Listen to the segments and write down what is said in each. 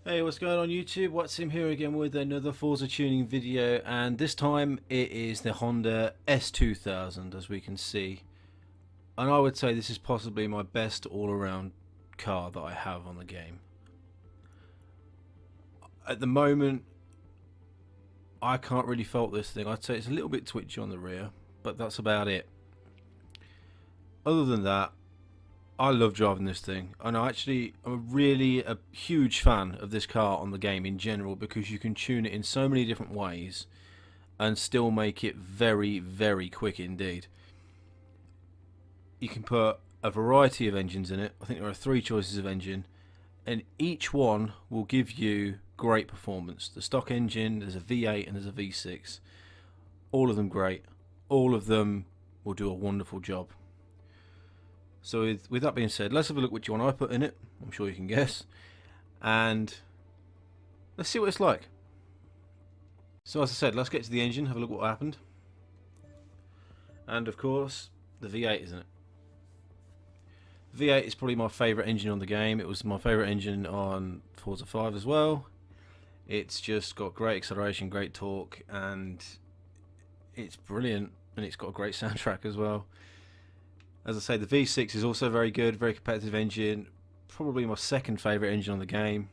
Hey, what's going on YouTube? What's him here again with another Forza tuning video, and this time it is the Honda S2000, as we can see. And I would say this is possibly my best all-around car that I have on the game. At the moment, I can't really fault this thing. I'd say it's a little bit twitchy on the rear, but that's about it. Other than that, I love driving this thing, and I'm really a huge fan of this car on the game in general because you can tune it in so many different ways and still make it very, very quick indeed. You can put a variety of engines in it. I think there are 3 choices of engine, and each one will give you great performance. The stock engine, there's a V8 and there's a V6. All of them great. All of them will do a wonderful job. So with that being said, let's have a look which one I put in it. I'm sure you can guess. And let's see what it's like. So as I said, let's get to the engine, have a look what happened. And of course, the V8 is in it. V8 is probably my favourite engine on the game. It was my favourite engine on Forza 5 as well. It's just got great acceleration, great torque, and it's brilliant. And it's got a great soundtrack as well. As I say, the V6 is also very good, very competitive engine. Probably my second favourite engine on the game.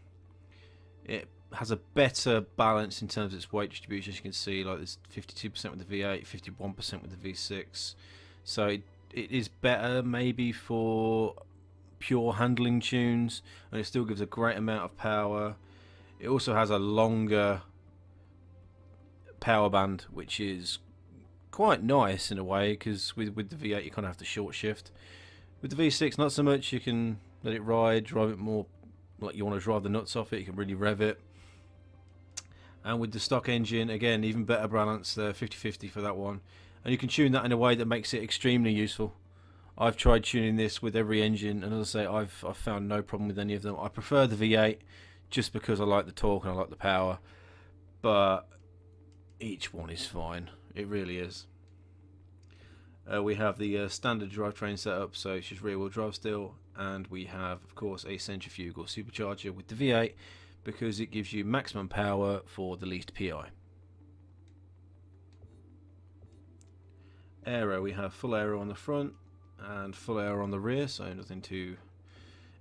It has a better balance in terms of its weight distribution, as you can see. Like there's 52% with the V8, 51% with the V6. So it is better maybe for pure handling tunes, and it still gives a great amount of power. It also has a longer power band, which is quite nice in a way, because with the V8 you kind of have to short shift. With the V6 not so much. You can let it ride, drive it more like you want to drive the nuts off it. You can really rev it. And with the stock engine, again, even better balance there, 50-50 for that one. And you can tune that in a way that makes it extremely useful. I've tried tuning this with every engine, and as I say, I've found no problem with any of them. I prefer the V8 just because I like the torque and I like the power, but each one is fine. It really is. We have the standard drivetrain setup, so it's just rear-wheel drive still, and we have, of course, a centrifugal supercharger with the V8 because it gives you maximum power for the least PI. Aero, we have full aero on the front and full aero on the rear, so nothing too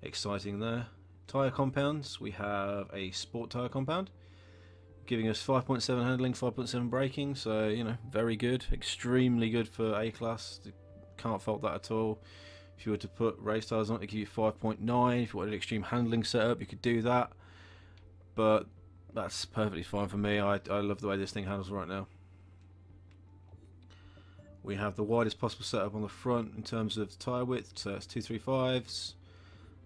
exciting there. Tyre compounds, we have a sport tyre compound, giving us 5.7 handling, 5.7 braking, so you know, very good, extremely good for A class. Can't fault that at all. If you were to put race tyres on it, it'd give you 5.9. If you wanted an extreme handling setup, you could do that, but that's perfectly fine for me. I love the way this thing handles right now. We have the widest possible setup on the front in terms of tyre width, so it's 235s,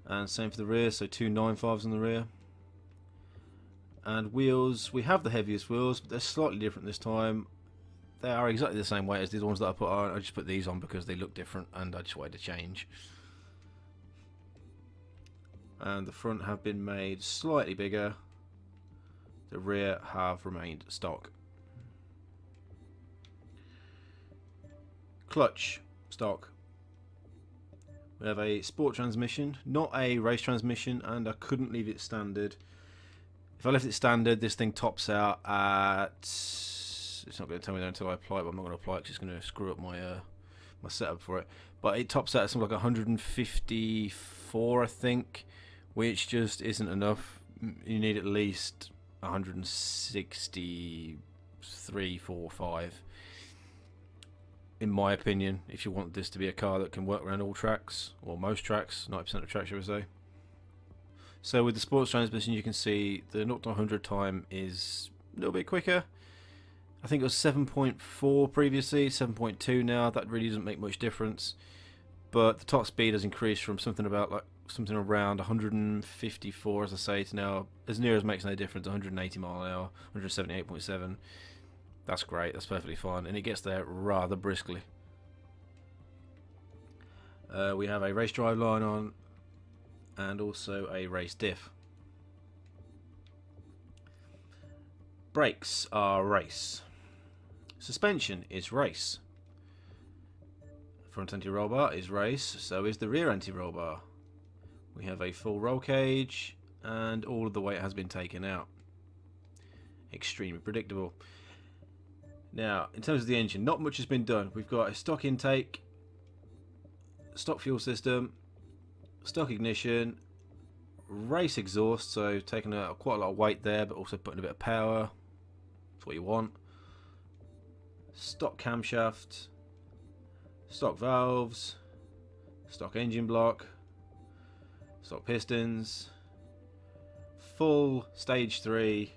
and same for the rear, so 295s on the rear. And wheels, we have the heaviest wheels, but they're slightly different this time. They are exactly the same weight as the ones that I put on. I just put these on because they look different and I just wanted to change. And the front have been made slightly bigger. The rear have remained stock. Clutch, stock. We have a sport transmission, not a race transmission, and I couldn't leave it standard. If I left it standard, this thing tops out at... It's not going to tell me that until I apply it, but I'm not going to apply it because it's going to screw up my my setup for it. But it tops out at something like 154, I think, which just isn't enough. You need at least 163, 4, 5, in my opinion, if you want this to be a car that can work around all tracks, or most tracks, 90% of tracks, I would say. So with the sports transmission, you can see the 0 to 100 time is a little bit quicker. I think it was 7.4 previously, 7.2 now. That really doesn't make much difference. But the top speed has increased from something around 154, as I say, to now as near as makes no difference, 180 mile an hour, 178.7. That's great. That's perfectly fine, and it gets there rather briskly. We have a race drive line on, and also a race diff. Brakes are race. Suspension is race. Front anti-roll bar is race, so is the rear anti-roll bar. We have a full roll cage and all of the weight has been taken out. Extremely predictable. Now, in terms of the engine, not much has been done. We've got a stock intake, stock fuel system, stock ignition, race exhaust, so taking quite a lot of weight there, but also putting a bit of power. That's what you want. Stock camshaft, stock valves, stock engine block, stock pistons, full stage 3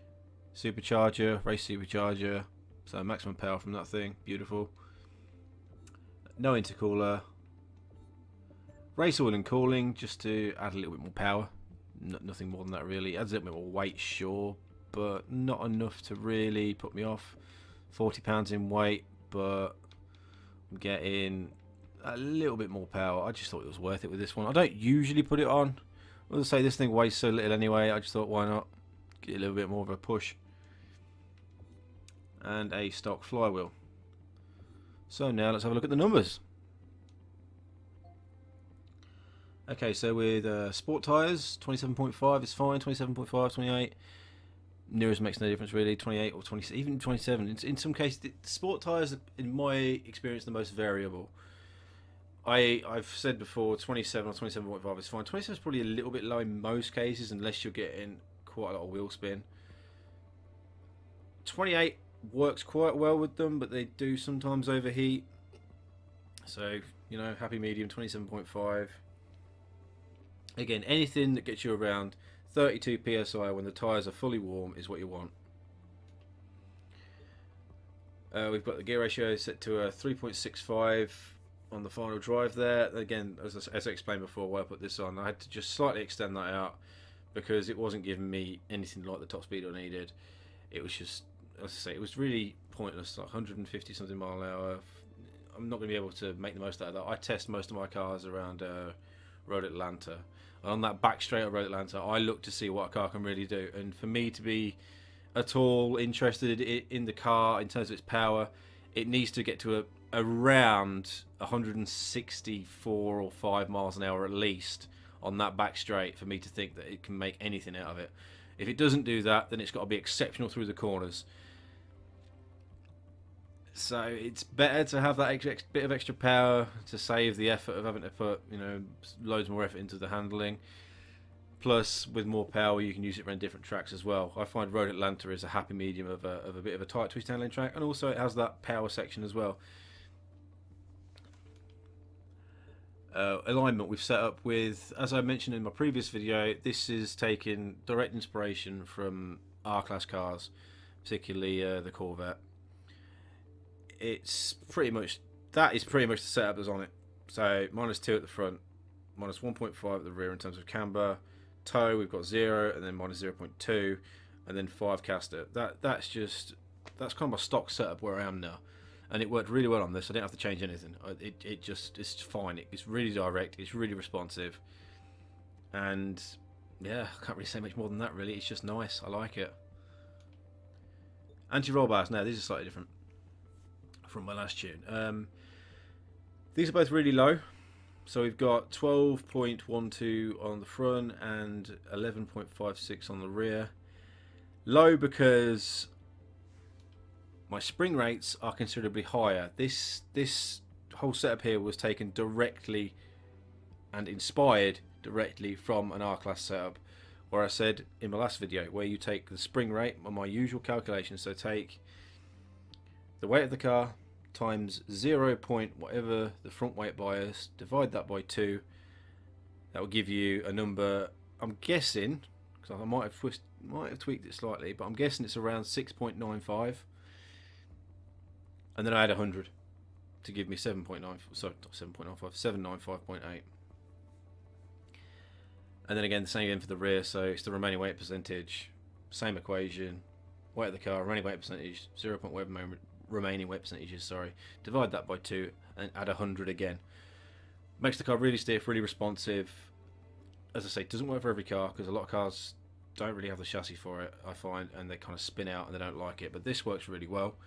supercharger, race supercharger, so maximum power from that thing, beautiful. No intercooler, race oil and cooling just to add a little bit more power, nothing more than that really. Adds a little bit more weight, sure, but not enough to really put me off. 40 pounds in weight, but I'm getting a little bit more power. I just thought it was worth it with this one. I don't usually put it on. I'll say this thing weighs so little anyway, I just thought why not get a little bit more of a push. And a stock flywheel. So now let's have a look at the numbers. Okay, so with sport tyres, 27.5 is fine, 27.5, 28. Nearest makes no difference really, 28 or 20, even 27. In some cases, the sport tyres, in my experience, the most variable. I've said before, 27 or 27.5 is fine. 27 is probably a little bit low in most cases, unless you're getting quite a lot of wheel spin. 28 works quite well with them, but they do sometimes overheat. So, you know, happy medium, 27.5. Again, anything that gets you around 32 psi when the tyres are fully warm is what you want. We've got the gear ratio set to a 3.65 on the final drive there. Again, as I explained before, why I put this on, I had to just slightly extend that out because it wasn't giving me anything like the top speed I needed. It was just, as I say, it was really pointless, like 150 something mile an hour. I'm not going to be able to make the most out of that. I test most of my cars around Road Atlanta. On that back straight of Road Atlanta, I look to see what a car can really do, and for me to be at all interested in the car in terms of its power, it needs to get to around 164 or 5 miles an hour at least on that back straight for me to think that it can make anything out of it. If it doesn't do that, then it's got to be exceptional through the corners. So it's better to have that bit of extra power to save the effort of having to put, you know, loads more effort into the handling. Plus, with more power, you can use it around different tracks as well. I find Road Atlanta is a happy medium of a bit of a tight twist handling track, and also it has that power section as well. Alignment we've set up with, as I mentioned in my previous video, this is taking direct inspiration from R-Class cars, particularly the Corvette. It's pretty much, that is pretty much the setup that's on it. So -2 at the front, -1.5 at the rear in terms of camber. Toe, we've got 0, and then -0.2, and then 5 caster. That's kind of my stock setup where I am now, and it worked really well on this. I didn't have to change anything. It's fine. It's really direct. It's really responsive, and yeah, I can't really say much more than that. Really, it's just nice. I like it. Anti-roll bars. Now these are slightly different from my last tune. These are both really low. So we've got 12.12 on the front and 11.56 on the rear. Low because my spring rates are considerably higher. This whole setup here was taken directly and inspired directly from an R-Class setup, where I said in my last video, where you take the spring rate on my usual calculation, so take the weight of the car times 0. Whatever the front weight bias, divide that by 2. That will give you a number, I'm guessing, because I might have tweaked it slightly, but I'm guessing it's around 6.95. And then I add 100 to give me 7.9, sorry, not 7.95, 795.8. And then again, the same again for the rear, so it's the remaining weight percentage, same equation, weight of the car, remaining weight percentage, 0. Remaining weight percentages, sorry, divide that by 2 and add 100 again. Makes the car really stiff, really responsive. As I say, it doesn't work for every car because a lot of cars don't really have the chassis for it, I find, and they kind of spin out and they don't like it, but this works really well.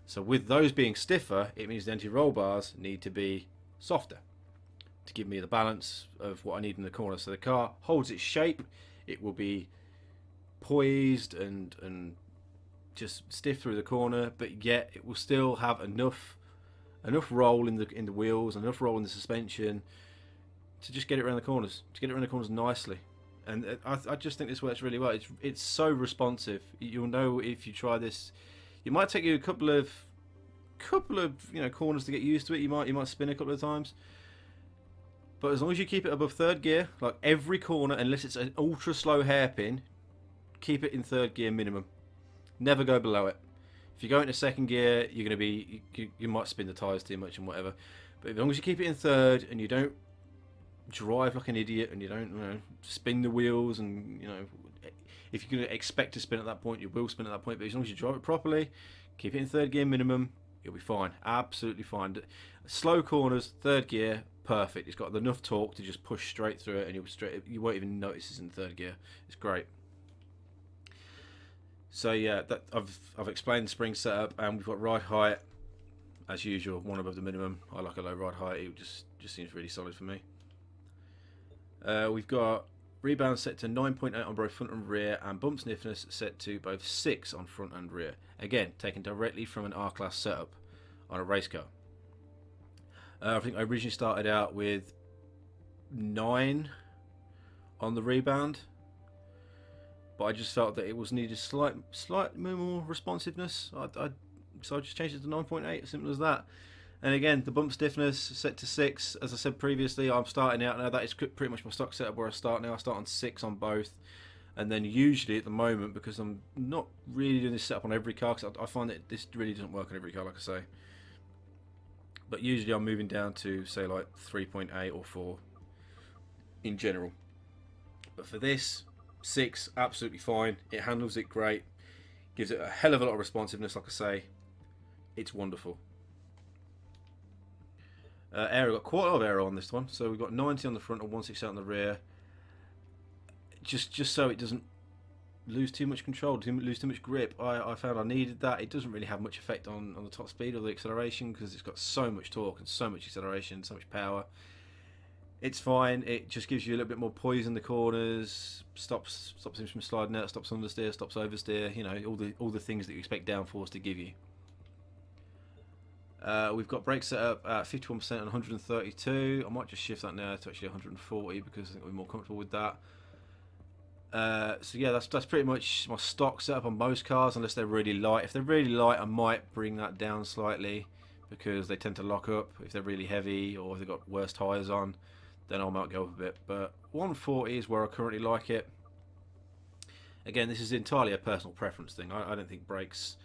So with those being stiffer, it means the anti-roll bars need to be softer to give me the balance of what I need in the corner. So the car holds its shape It will be poised and just stiff through the corner, but yet it will still have enough roll in the wheels, enough roll in the suspension to just get it around the corners, nicely. And I just think this works really well. It's so responsive. You'll know if you try this. It might take you a couple of corners to get used to it. You might spin a couple of times, but as long as you keep it above third gear, like every corner, unless it's an ultra slow hairpin, keep it in third gear minimum. Never go below it. If you go into second gear, you're going to be you might spin the tyres too much and whatever. But as long as you keep it in third and you don't drive like an idiot and you don't spin the wheels, and if you're going to expect to spin at that point, you will spin at that point. But as long as you drive it properly, keep it in third gear minimum, you'll be fine. Absolutely fine. Slow corners, third gear, perfect. It's got enough torque to just push straight through it, and you won't even notice it's in third gear. It's great. So yeah, I've explained the spring setup, and we've got ride height as usual, one above the minimum. I like a low ride height. It just seems really solid for me. We've got rebound set to 9.8 on both front and rear, and bump stiffness set to both 6 on front and rear. Again, taken directly from an R-Class setup on a race car. I think I originally started out with 9 on the rebound, but I just felt that it was needed slight more responsiveness. So I just changed it to 9.8, as simple as that. And again, the bump stiffness set to 6. As I said previously, I'm starting out now. That is pretty much my stock setup where I start now. I start on 6 on both. And then usually at the moment, because I'm not really doing this setup on every car, because I find that this really doesn't work on every car, like I say. But usually I'm moving down to, say, like 3.8 or 4 in general. But for this, 6, absolutely fine. It handles it great. Gives it a hell of a lot of responsiveness, like I say. It's wonderful. Aero, got quite a lot of aero on this one. So we've got 90 on the front and 168 on the rear. Just so it doesn't lose too much control, lose too much grip. I found I needed that. It doesn't really have much effect on the top speed or the acceleration, because it's got so much torque and so much acceleration, so much power. It's fine. It just gives you a little bit more poise in the corners, stops him from sliding out, stops understeer, stops oversteer. All the things that you expect downforce to give you. We've got brake set up at 51% and 132. I might just shift that now to actually 140 because I think we're more comfortable with that. So yeah, that's pretty much my stock setup on most cars, unless they're really light. If they're really light, I might bring that down slightly because they tend to lock up. If they're really heavy or if they've got worse tyres on, then I might go up a bit. But 140 is where I currently like it. Again, this is entirely a personal preference thing. I don't think brakes...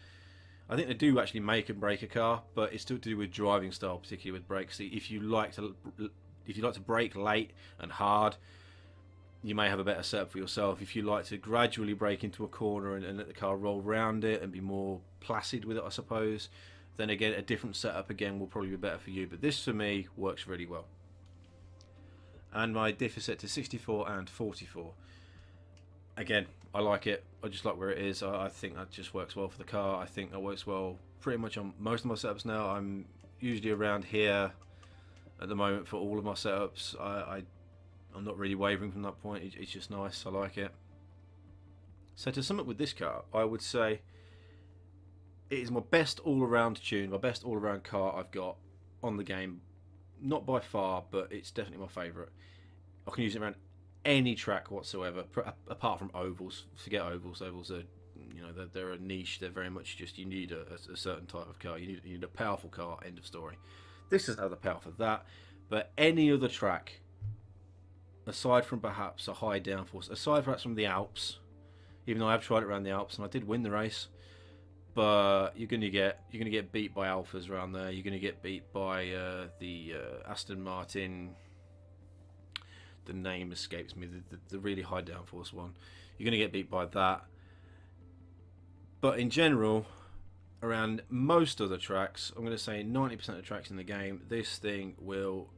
I think they do actually make and break a car, but it's still to do with driving style, particularly with brakes. If you like to brake late and hard, you may have a better setup for yourself. If you like to gradually brake into a corner and let the car roll around it and be more placid with it, I suppose, then again a different setup again will probably be better for you. But this for me works really well. And my diff is set to 64 and 44. Again, I like it. I just like where it is. I think that just works well for the car. I think that works well pretty much on most of my setups now. I'm usually around here at the moment for all of my setups. I'm not really wavering from that point. It's just nice. I like it. So to sum up with this car, I would say it is my best all-around tune, my best all-around car I've got on the game. Not by far, but it's definitely my favourite. I can use it around any track whatsoever, apart from ovals. Forget ovals. Ovals are, they're a niche. They're very much just, you need a certain type of car. You need a powerful car. End of story. This doesn't have the power for that, but any other track, aside from perhaps a high downforce, aside perhaps from the Alps, even though I have tried it around the Alps and I did win the race, but you're gonna get beat by Alphas around there. You're gonna get beat by the Aston Martin. The name escapes me, the really high downforce one. You're going to get beat by that. But in general, around most other tracks, I'm going to say 90% of tracks in the game, this thing will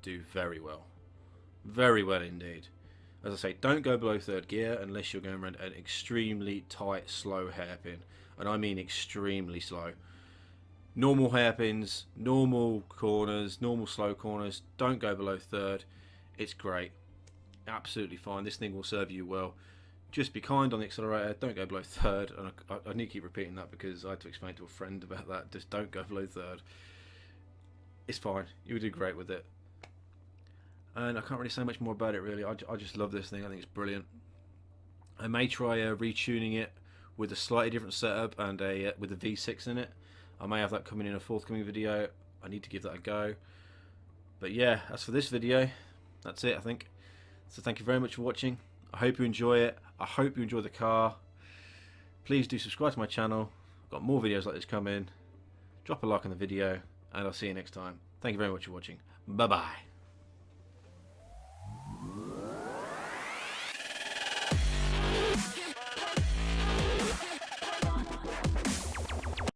do very well. Very well indeed. As I say, don't go below third gear unless you're going around an extremely tight, slow hairpin. And I mean extremely slow. Normal hairpins, normal corners, normal slow corners, don't go below third. It's great. absolutely fine. This thing will serve you well. Just be kind on the accelerator. Don't go below third. And I need to keep repeating that because I had to explain to a friend about that. Just don't go below third. It's fine. You'll do great with it. And I can't really say much more about it, really. I just love this thing. I think it's brilliant. I may try retuning it with a slightly different setup and with a V6 in it. I may have that coming in a forthcoming video. I need to give that a go. But yeah, as for this video, that's it, I think. So thank you very much for watching. I hope you enjoy it. I hope you enjoy the car. Please do subscribe to my channel. I've got more videos like this coming. Drop a like on the video, and I'll see you next time. Thank you very much for watching. Bye bye.